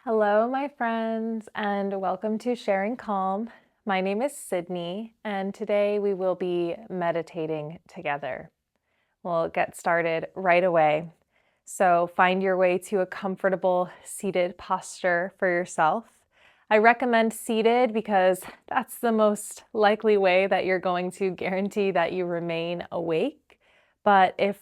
Hello, my friends, and welcome to Sharing Calm. My name is Sydney, and today we will be meditating together. We'll get started right away. So, find your way to a comfortable seated posture for yourself. I recommend seated because that's the most likely way that you're going to guarantee that you remain awake. But if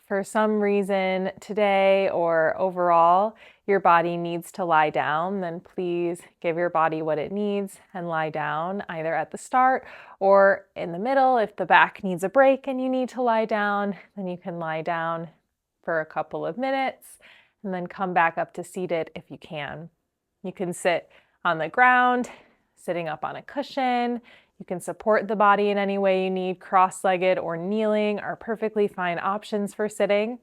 for some reason today or overall your body needs to lie down, then please give your body what it needs and lie down either at the start or in the middle. If the back needs a break and you need to lie down, then you can lie down for a couple of minutes and then come back up to seated if you can. You can sit on the ground, sitting up on a cushion. You can support the body in any way you need. Cross-legged or kneeling are perfectly fine options for sitting.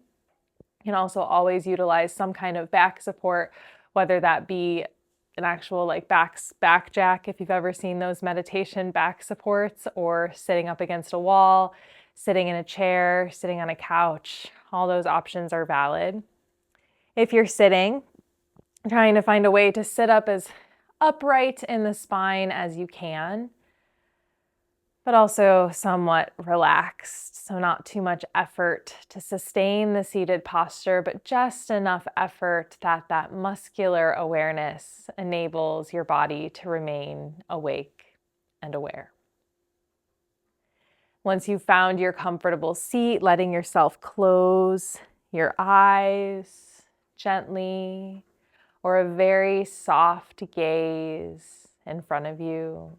You can also always utilize some kind of back support, whether that be an actual back jack, if you've ever seen those meditation back supports, or sitting up against a wall, sitting in a chair, sitting on a couch. All those options are valid. If you're sitting, trying to find a way to sit up as upright in the spine as you can, but also somewhat relaxed. So not too much effort to sustain the seated posture, but just enough effort that that muscular awareness enables your body to remain awake and aware. Once you've found your comfortable seat, letting yourself close your eyes gently, or a very soft gaze in front of you.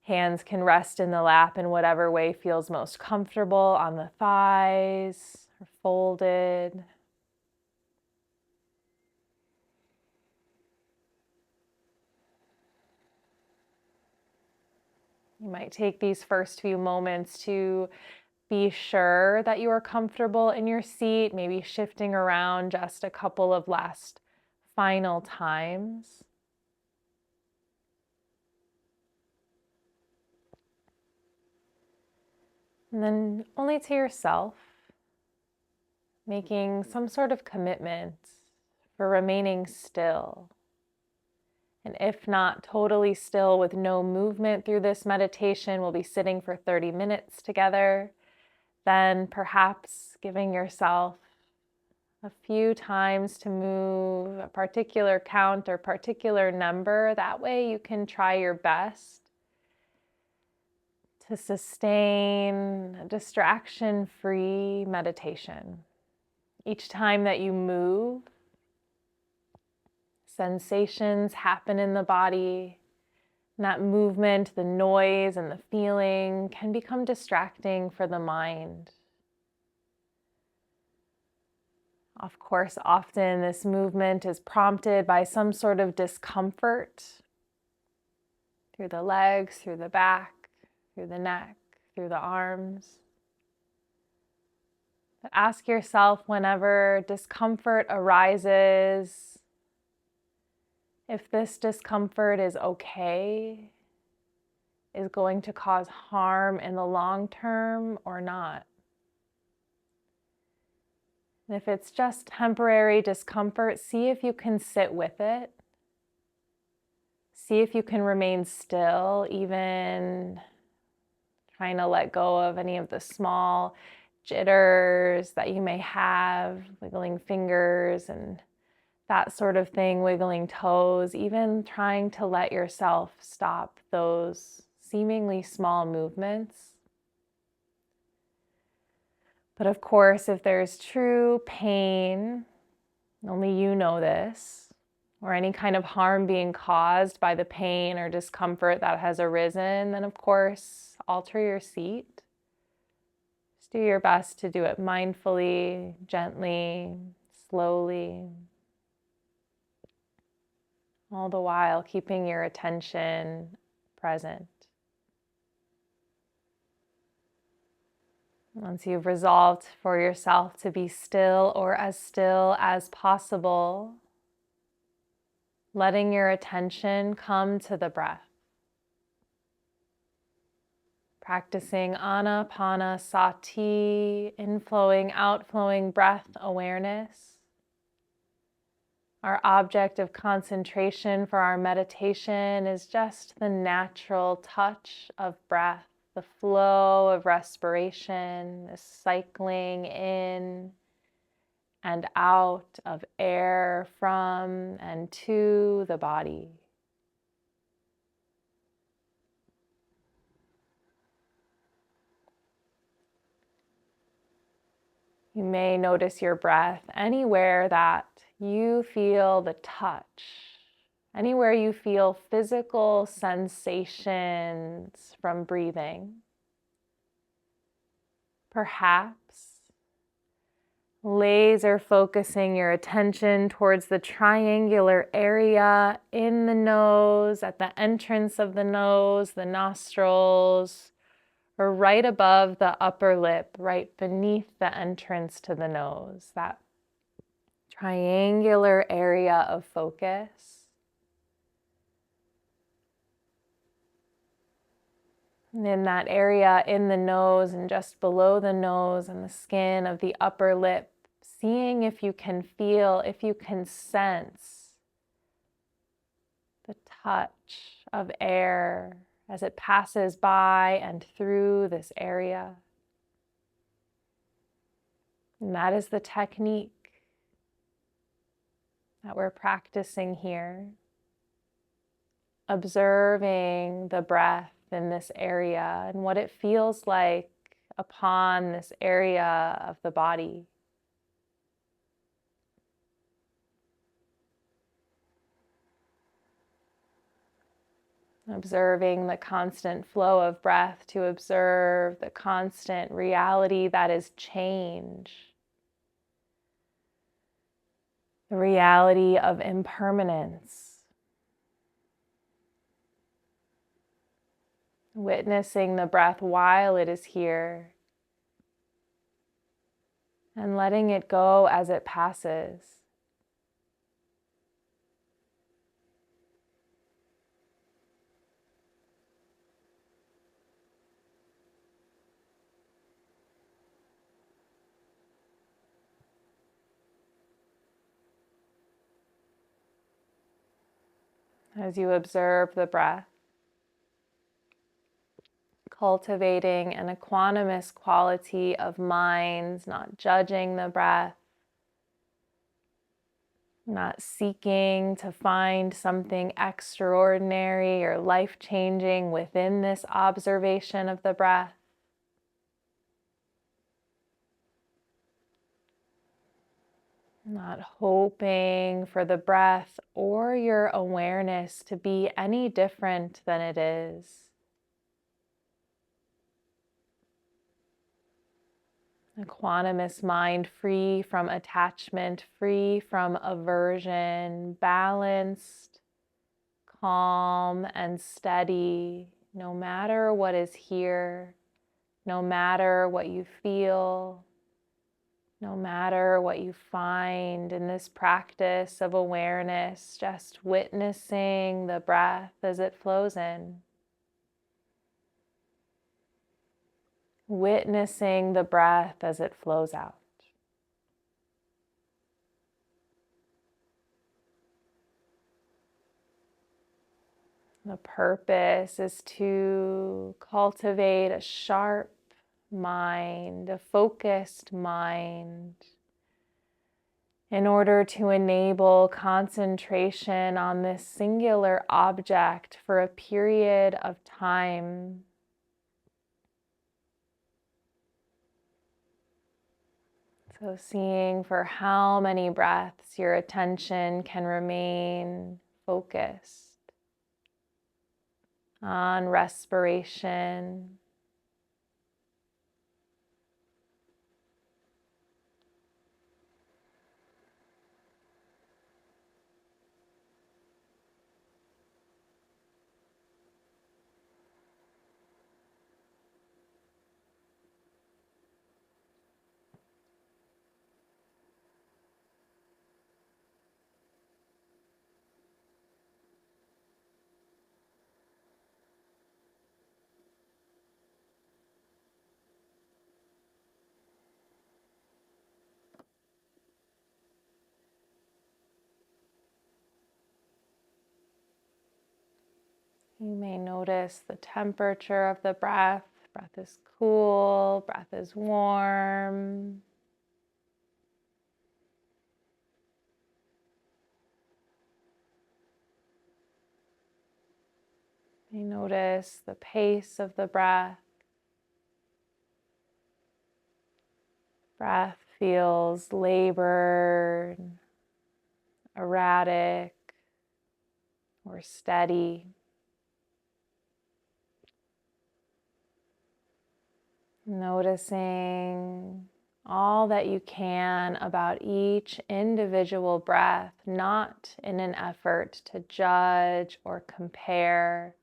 Hands can rest in the lap in whatever way feels most comfortable, on the thighs or folded. You might take these first few moments to be sure that you are comfortable in your seat, maybe shifting around just a couple of last final times. And then only to yourself, making some sort of commitment for remaining still. And if not totally still with no movement through this meditation, we'll be sitting for 30 minutes together. Then perhaps giving yourself a few times to move a particular count or particular number. That way you can try your best to sustain a distraction-free meditation. Each time that you move, sensations happen in the body. And that movement, the noise, and the feeling can become distracting for the mind. Of course, often this movement is prompted by some sort of discomfort through the legs, through the back, through the neck, through the arms. But ask yourself whenever discomfort arises, if this discomfort is okay, is going to cause harm in the long term or not. And if it's just temporary discomfort, see if you can sit with it. See if you can remain still, even trying to let go of any of the small jitters that you may have, wiggling fingers and that sort of thing, wiggling toes, even trying to let yourself stop those seemingly small movements. But of course, if there's true pain, only you know this, or any kind of harm being caused by the pain or discomfort that has arisen, then of course, alter your seat. Just do your best to do it mindfully, gently, slowly, all the while keeping your attention present. Once you've resolved for yourself to be still or as still as possible, letting your attention come to the breath. Practicing Anapana Sati, inflowing, outflowing breath awareness. Our object of concentration for our meditation is just the natural touch of breath, the flow of respiration, the cycling in and out of air from and to the body. You may notice your breath anywhere that you feel the touch, anywhere you feel physical sensations from breathing. Perhaps laser focusing your attention towards the triangular area in the nose, at the entrance of the nose, the nostrils, or right above the upper lip, right beneath the entrance to the nose, that triangular area of focus. And in that area in the nose and just below the nose and the skin of the upper lip, seeing if you can feel, if you can sense the touch of air as it passes by and through this area. And that is the technique that we're practicing here. Observing the breath in this area and what it feels like upon this area of the body. Observing the constant flow of breath to observe the constant reality that is change. The reality of impermanence. Witnessing the breath while it is here and letting it go as it passes. As you observe the breath, cultivating an equanimous quality of mind, not judging the breath, not seeking to find something extraordinary or life-changing within this observation of the breath. Not hoping for the breath or your awareness to be any different than it is. Equanimous mind, free from attachment, free from aversion, balanced, calm and steady, no matter what is here, no matter what you feel, no matter what you find in this practice of awareness, just witnessing the breath as it flows in. Witnessing the breath as it flows out. The purpose is to cultivate a sharp mind, a focused mind, in order to enable concentration on this singular object for a period of time. So seeing for how many breaths your attention can remain focused on respiration. You may notice the temperature of the breath. Breath is cool, breath is warm. You notice the pace of the breath. Breath feels labored, erratic, or steady. Noticing all that you can about each individual breath, not in an effort to judge or compare,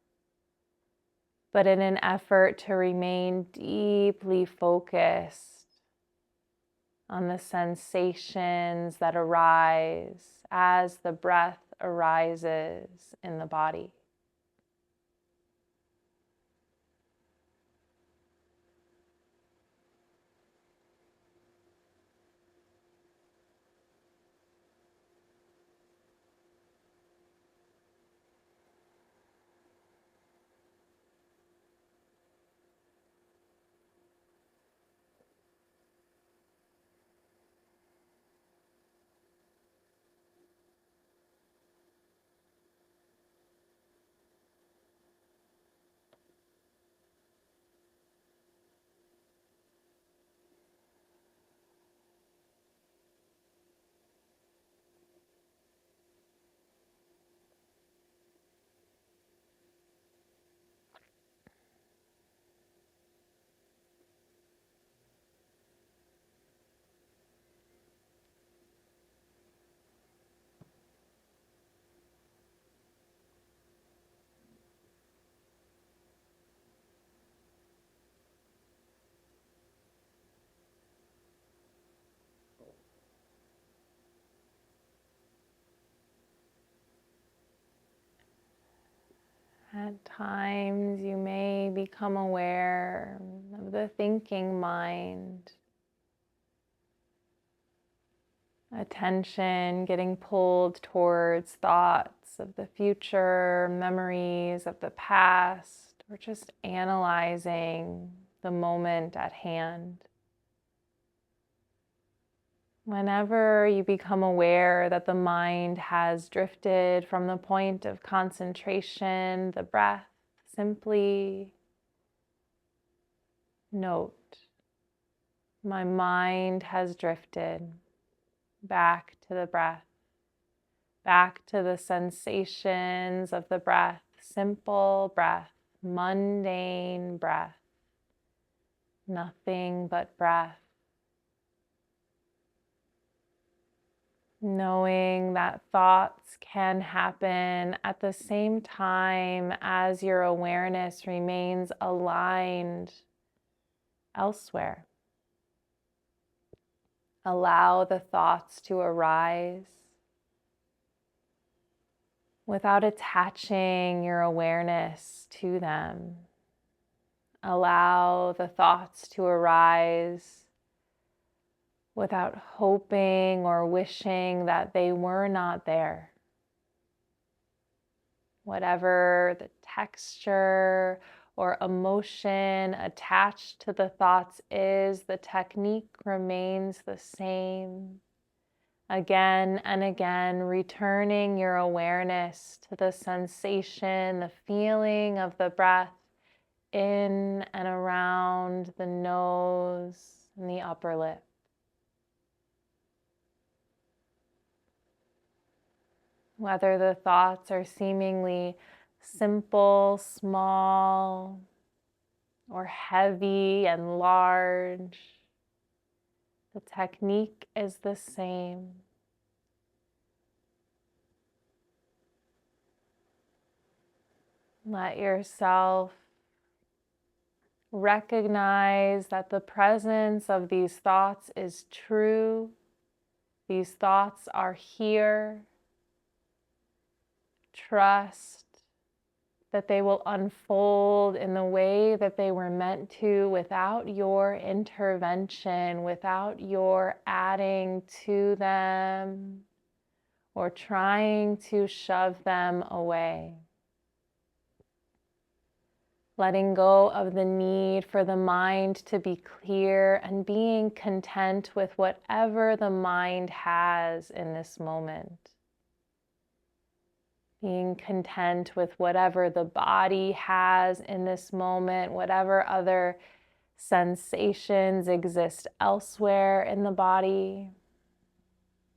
but in an effort to remain deeply focused on the sensations that arise as the breath arises in the body. At times, you may become aware of the thinking mind, attention getting pulled towards thoughts of the future, memories of the past, or just analyzing the moment at hand. Whenever you become aware that the mind has drifted from the point of concentration, the breath, simply note, my mind has drifted back to the breath, back to the sensations of the breath, simple breath, mundane breath, nothing but breath. Knowing that thoughts can happen at the same time as your awareness remains aligned elsewhere. Allow the thoughts to arise without attaching your awareness to them. Allow the thoughts to arise without hoping or wishing that they were not there. Whatever the texture or emotion attached to the thoughts is, the technique remains the same. Again and again, returning your awareness to the sensation, the feeling of the breath in and around the nose and the upper lip. Whether the thoughts are seemingly simple, small, or heavy and large, the technique is the same. Let yourself recognize that the presence of these thoughts is true. These thoughts are here. Trust that they will unfold in the way that they were meant to, without your intervention, without your adding to them or trying to shove them away. letting go of the need for the mind to be clear and being content with whatever the mind has in this moment. Being content with whatever the body has in this moment, whatever other sensations exist elsewhere in the body,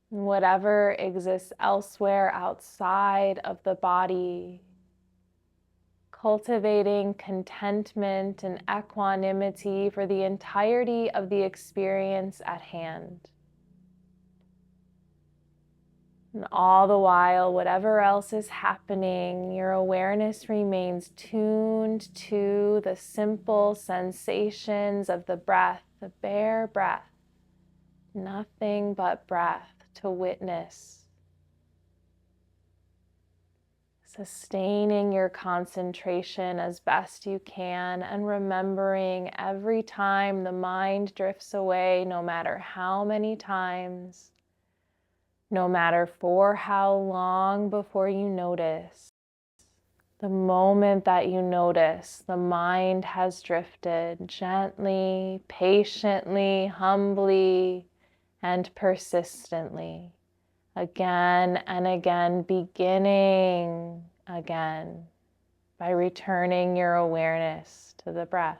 whatever exists elsewhere outside of the body. Cultivating contentment and equanimity for the entirety of the experience at hand. And all the while, whatever else is happening, your awareness remains tuned to the simple sensations of the breath, the bare breath, nothing but breath to witness. Sustaining your concentration as best you can and remembering every time the mind drifts away, no matter how many times, no matter for how long before you notice. The moment that you notice the mind has drifted, gently, patiently, humbly, and persistently. Again and again, beginning again by returning your awareness to the breath.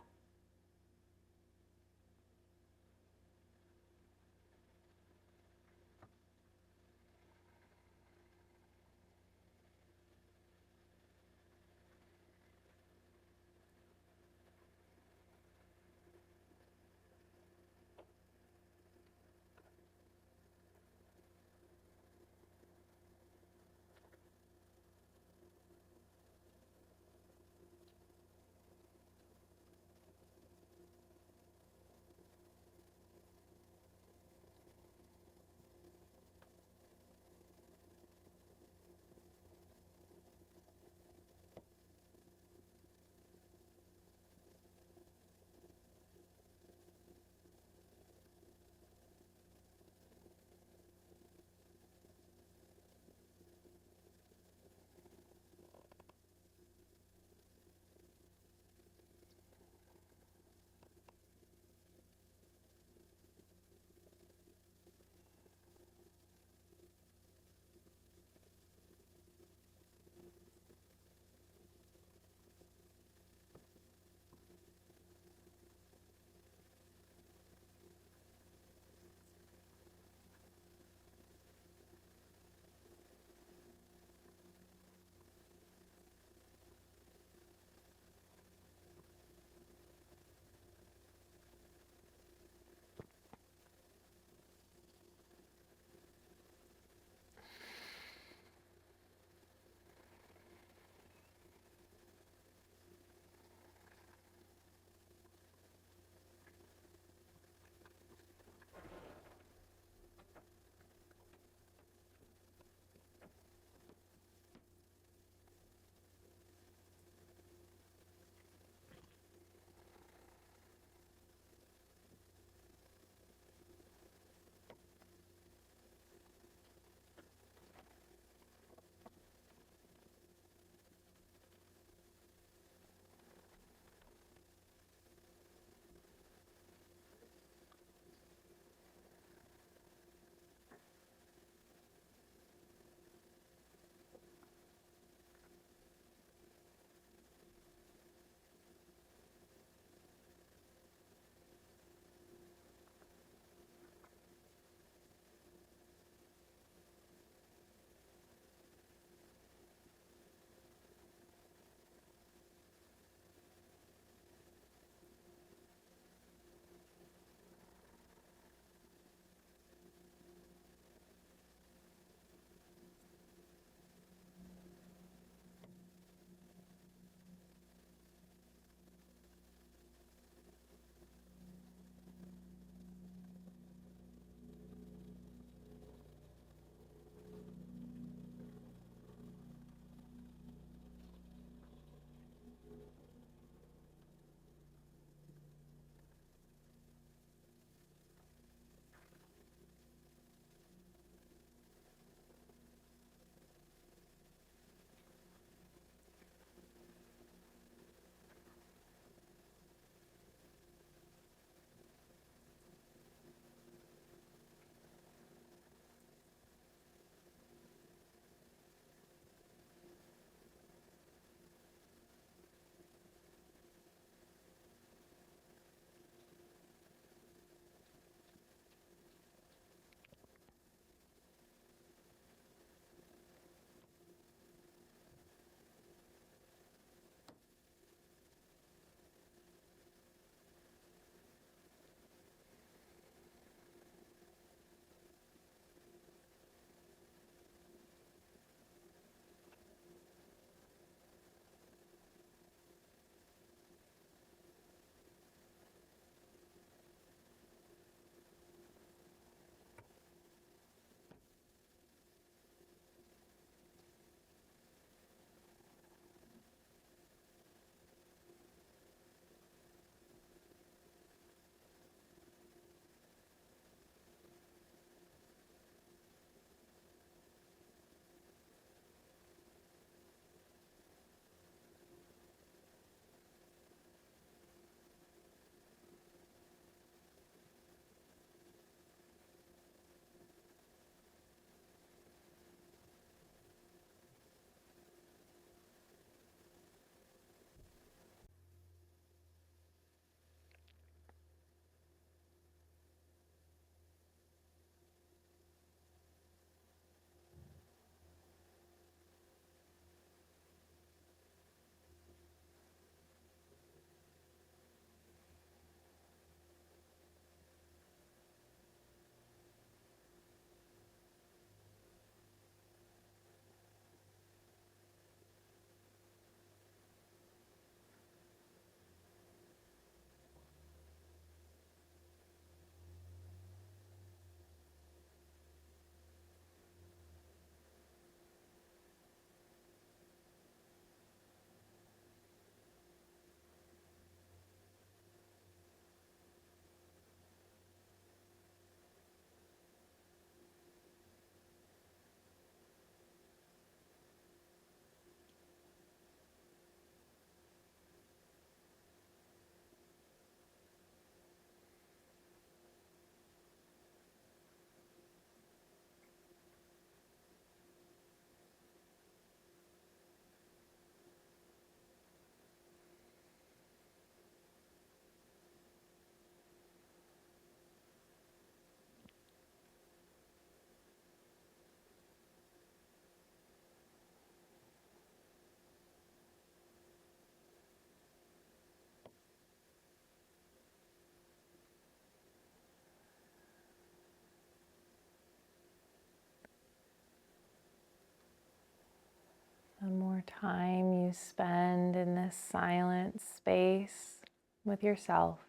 more time you spend in this silent space with yourself,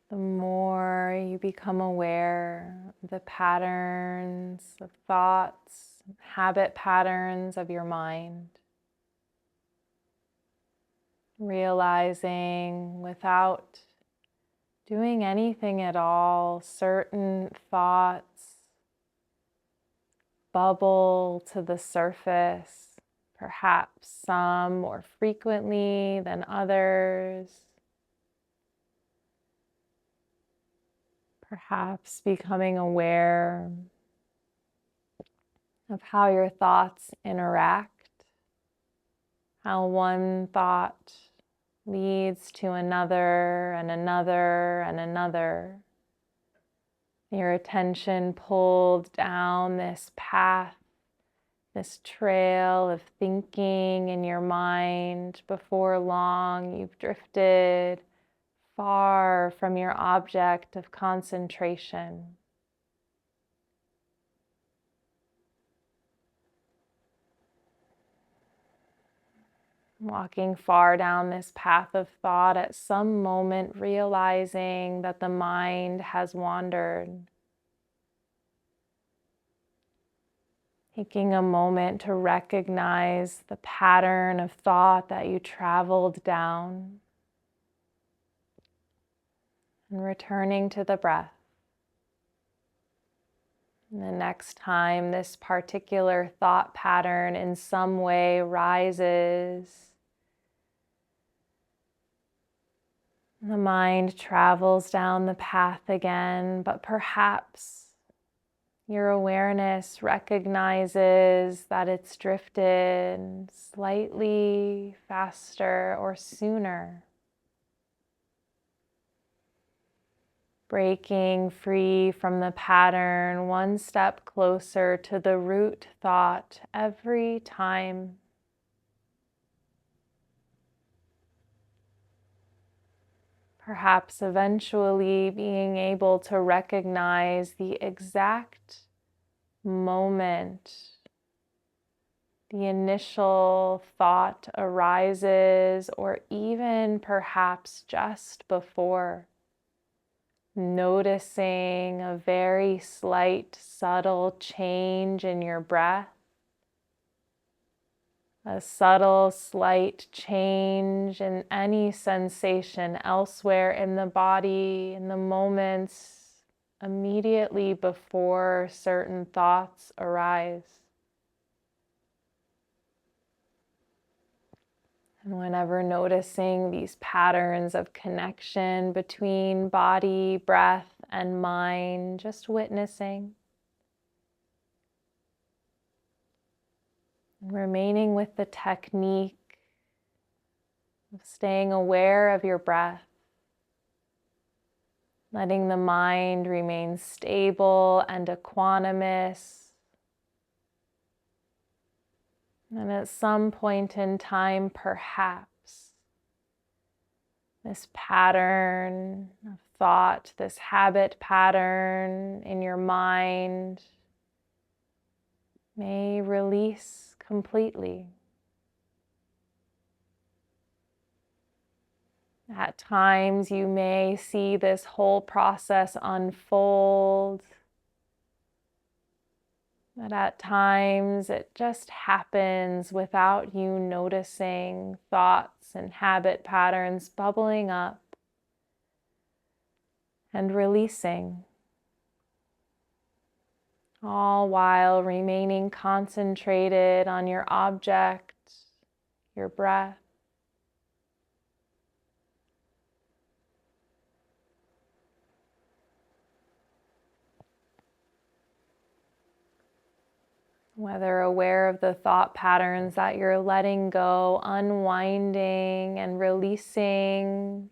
the more you become aware of the patterns of thoughts, habit patterns of your mind, realizing without doing anything at all, certain thoughts bubble to the surface, perhaps some more frequently than others. Perhaps becoming aware of how your thoughts interact, how one thought leads to another and another and another. Your attention pulled down this path, this trail of thinking in your mind. Before long, you've drifted far from your object of concentration. Walking far down this path of thought, at some moment realizing that the mind has wandered. Taking a moment to recognize the pattern of thought that you traveled down, and returning to the breath. And the next time this particular thought pattern in some way rises, the mind travels down the path again, but perhaps your awareness recognizes that it's drifted slightly faster or sooner. Breaking free from the pattern, one step closer to the root thought every time. Perhaps eventually being able to recognize the exact moment the initial thought arises, or even perhaps just before. Noticing a very slight, subtle change in your breath, a subtle, slight change in any sensation elsewhere in the body, in the moments immediately before certain thoughts arise. And whenever noticing these patterns of connection between body, breath, and mind, just witnessing, and remaining with the technique of staying aware of your breath, letting the mind remain stable and equanimous. And at some point in time, perhaps, this pattern of thought, this habit pattern in your mind may release completely. At times, you may see this whole process unfold. But at times it just happens without you noticing thoughts and habit patterns bubbling up and releasing, all while remaining concentrated on your object, your breath. Whether aware of the thought patterns that you're letting go, unwinding and releasing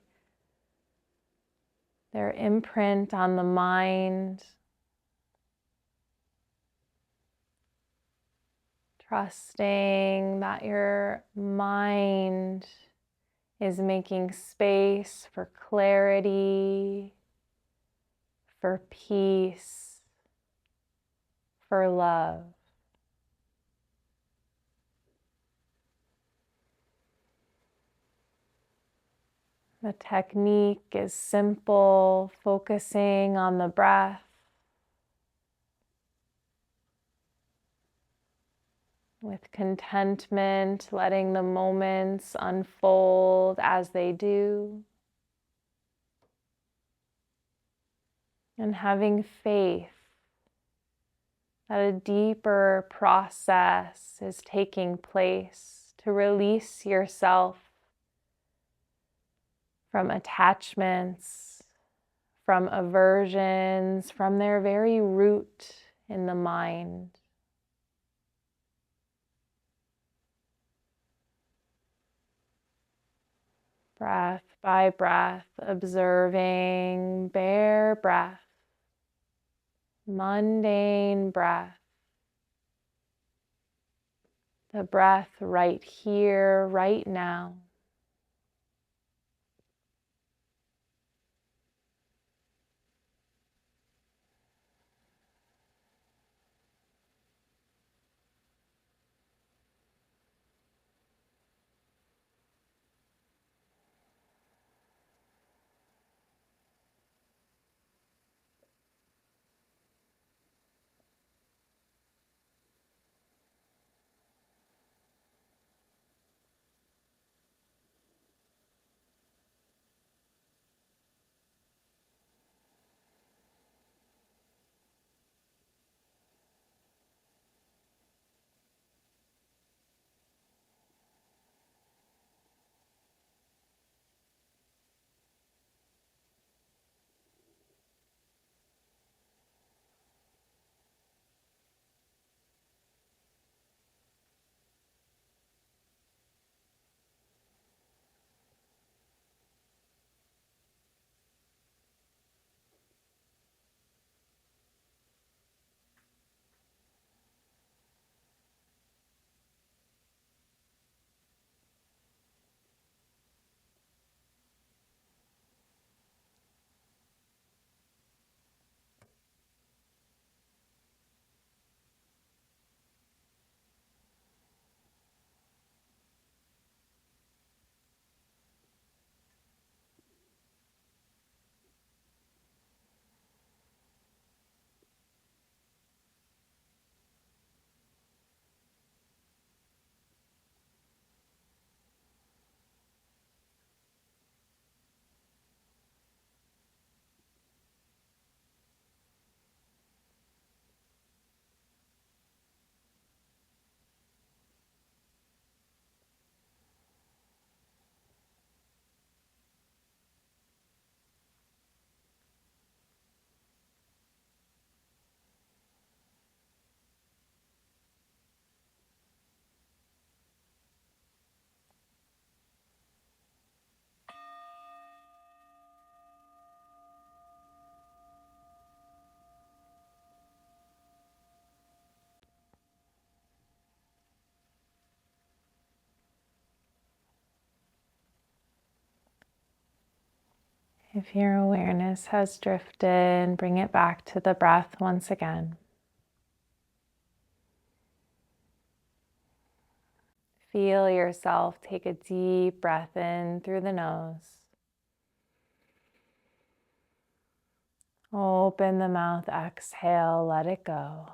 their imprint on the mind. Trusting that your mind is making space for clarity, for peace, for love. The technique is simple, focusing on the breath. With contentment, letting the moments unfold as they do. And having faith that a deeper process is taking place to release yourself from attachments, from aversions, from their very root in the mind. Breath by breath, observing bare breath, mundane breath. The breath right here, right now. If your awareness has drifted, bring it back to the breath once again. Feel yourself take a deep breath in through the nose. Open the mouth, exhale, let it go.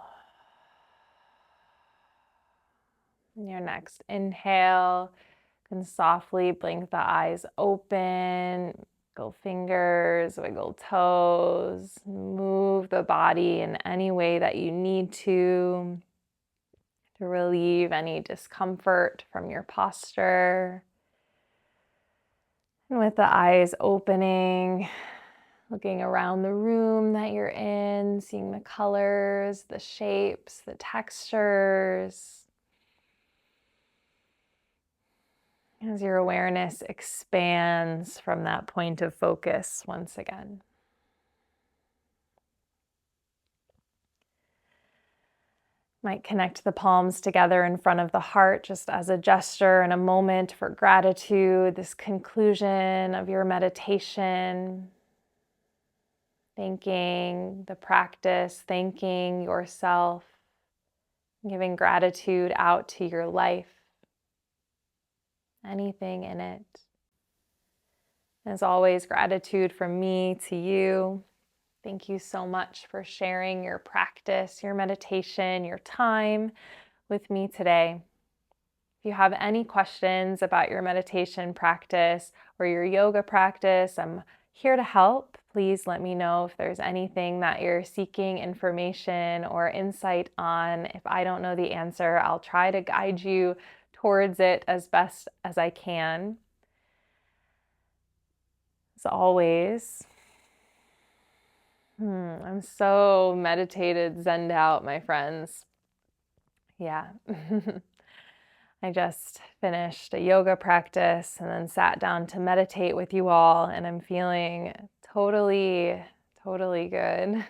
Your next inhale, you can softly blink the eyes open, wiggle fingers, wiggle toes, move the body in any way that you need to relieve any discomfort from your posture. And with the eyes opening, looking around the room that you're in, seeing the colors, the shapes, the textures. As your awareness expands from that point of focus once again. Might connect the palms together in front of the heart just as a gesture and a moment for gratitude, this conclusion of your meditation. Thanking the practice, thanking yourself, giving gratitude out to your life, anything in it. As always, gratitude from me to you. Thank you so much for sharing your practice, your meditation, your time with me today. If you have any questions about your meditation practice or your yoga practice, I'm here to help. Please let me know if there's anything that you're seeking information or insight on. If I don't know the answer, I'll try to guide you towards it as best as I can. As always, I'm so meditated, zenned out, my friends. Yeah. I just finished a yoga practice and then sat down to meditate with you all, and I'm feeling totally good,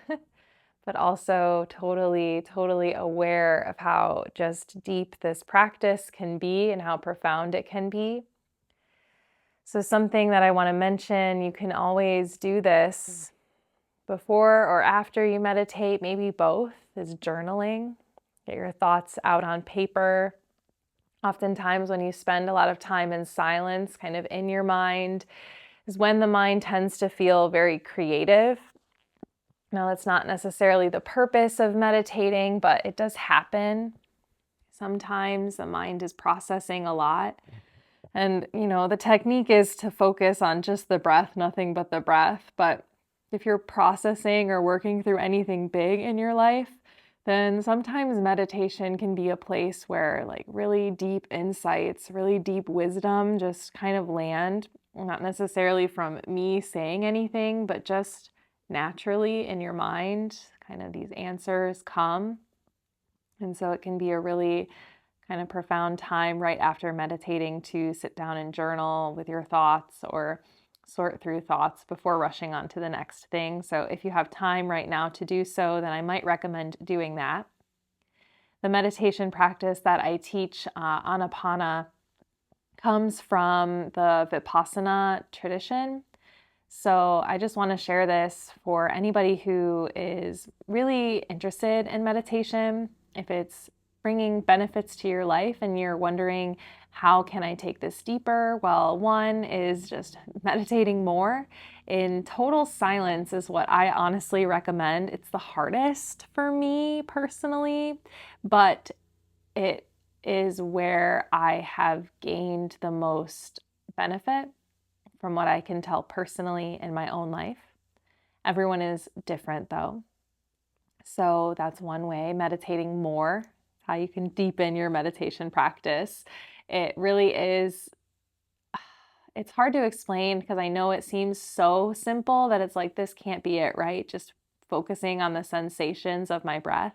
but also totally aware of how just deep this practice can be and how profound it can be. So something that I want to mention, you can always do this before or after you meditate, maybe both, is journaling. Get your thoughts out on paper. Oftentimes when you spend a lot of time in silence, kind of in your mind, is when the mind tends to feel very creative. Now, that's not necessarily the purpose of meditating, but it does happen. Sometimes the mind is processing a lot. And, the technique is to focus on just the breath, nothing but the breath. But if you're processing or working through anything big in your life, then sometimes meditation can be a place where really deep insights, really deep wisdom just kind of land, not necessarily from me saying anything, but just naturally in your mind, kind of these answers come. And so it can be a really kind of profound time right after meditating to sit down and journal with your thoughts or sort through thoughts before rushing on to the next thing. So if you have time right now to do so, then I might recommend doing that. The meditation practice that I teach, Anapana, comes from the Vipassana tradition. So I just want to share this for anybody who is really interested in meditation. If it's bringing benefits to your life and you're wondering, how can I take this deeper? Well, one is just meditating more in total silence is what I honestly recommend. It's the hardest for me personally, but it is where I have gained the most benefit from what I can tell personally in my own life. Everyone is different though. So that's one way, meditating more, how you can deepen your meditation practice. It really is, it's hard to explain because I know it seems so simple that it's like, this can't be it, right? Just focusing on the sensations of my breath.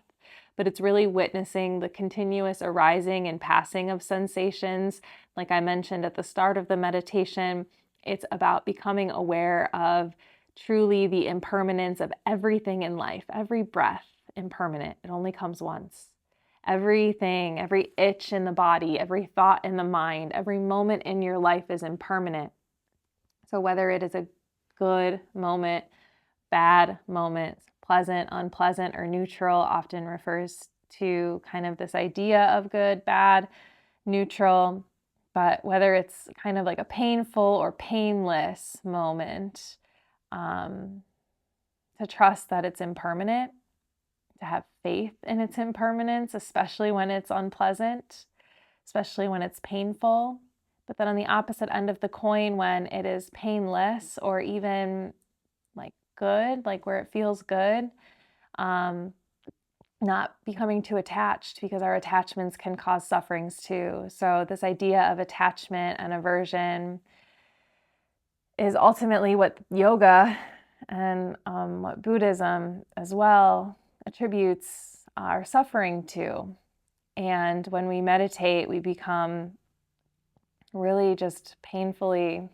But it's really witnessing the continuous arising and passing of sensations. Like I mentioned at the start of the meditation, it's about becoming aware of truly the impermanence of everything in life. Every breath, impermanent. It only comes once. Everything, every itch in the body, every thought in the mind, every moment in your life is impermanent. So whether it is a good moment, bad moment, pleasant, unpleasant, or neutral, often refers to kind of this idea of good, bad, neutral. But whether it's kind of like a painful or painless moment, to trust that it's impermanent, to have faith in its impermanence, especially when it's unpleasant, especially when it's painful. But then on the opposite end of the coin, when it is painless or even good, where it feels good, not becoming too attached, because our attachments can cause sufferings too. So this idea of attachment and aversion is ultimately what yoga and what Buddhism as well attributes our suffering to. And when we meditate, we become really just painfully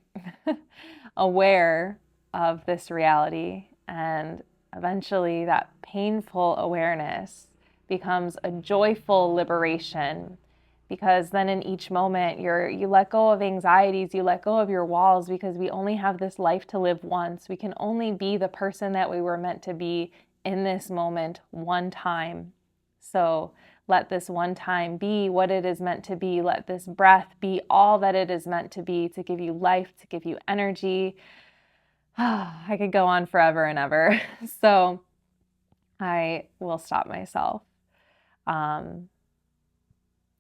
aware of this reality. And eventually that painful awareness becomes a joyful liberation, because then in each moment you let go of anxieties, you let go of your walls, because we only have this life to live once. We can only be the person that we were meant to be in this moment one time. So let this one time be what it is meant to be. Let this breath be all that it is meant to be, to give you life, to give you energy, I could go on forever and ever. So I will stop myself. Um,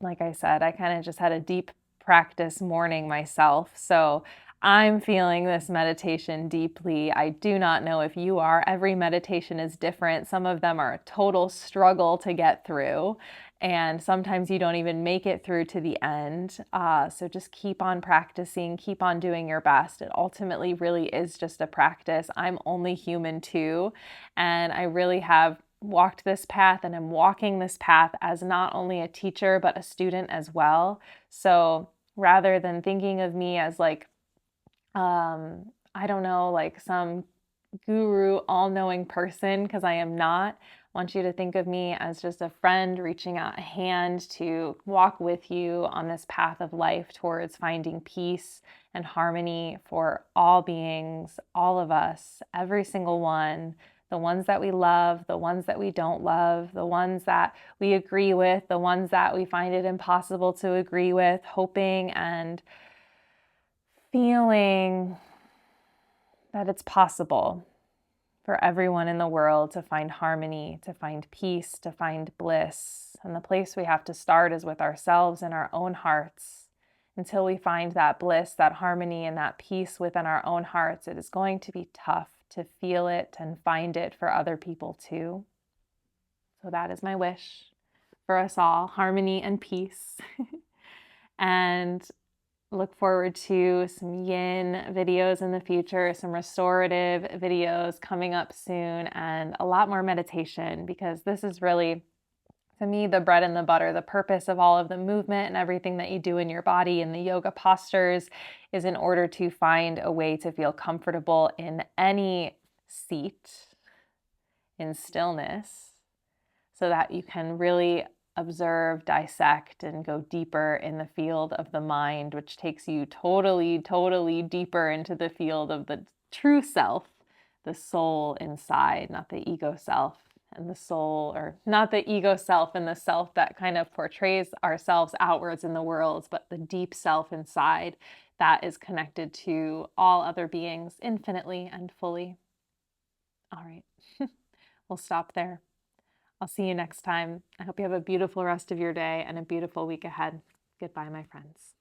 like I said, I kind of just had a deep practice morning myself. So I'm feeling this meditation deeply. I do not know if you are. Every meditation is different. Some of them are a total struggle to get through. And sometimes you don't even make it through to the end. So just keep on practicing, keep on doing your best. It ultimately really is just a practice. I'm only human too. And I really have walked this path and am walking this path as not only a teacher, but a student as well. So rather than thinking of me as like, I don't know, like some guru, all knowing person, because I am not, I want you to think of me as just a friend reaching out a hand to walk with you on this path of life towards finding peace and harmony for all beings, all of us, every single one. The ones that we love, the ones that we don't love, the ones that we agree with, the ones that we find it impossible to agree with, hoping and feeling that it's possible for everyone in the world to find harmony, to find peace, to find bliss. And the place we have to start is with ourselves and our own hearts. Until we find that bliss, that harmony, and that peace within our own hearts, it is going to be tough to feel it and find it for other people too. So that is my wish for us all, harmony and peace. And look forward to some yin videos in the future, some restorative videos coming up soon, and a lot more meditation, because this is really, to me, the bread and the butter. The purpose of all of the movement and everything that you do in your body and the yoga postures is in order to find a way to feel comfortable in any seat, in stillness, so that you can really observe, dissect, and go deeper in the field of the mind, which takes you totally, totally deeper into the field of the true self, the soul inside, not the ego self and the soul, or not the ego self and the self that kind of portrays ourselves outwards in the world, but the deep self inside that is connected to all other beings infinitely and fully. All right, we'll stop there. I'll see you next time. I hope you have a beautiful rest of your day and a beautiful week ahead. Goodbye, my friends.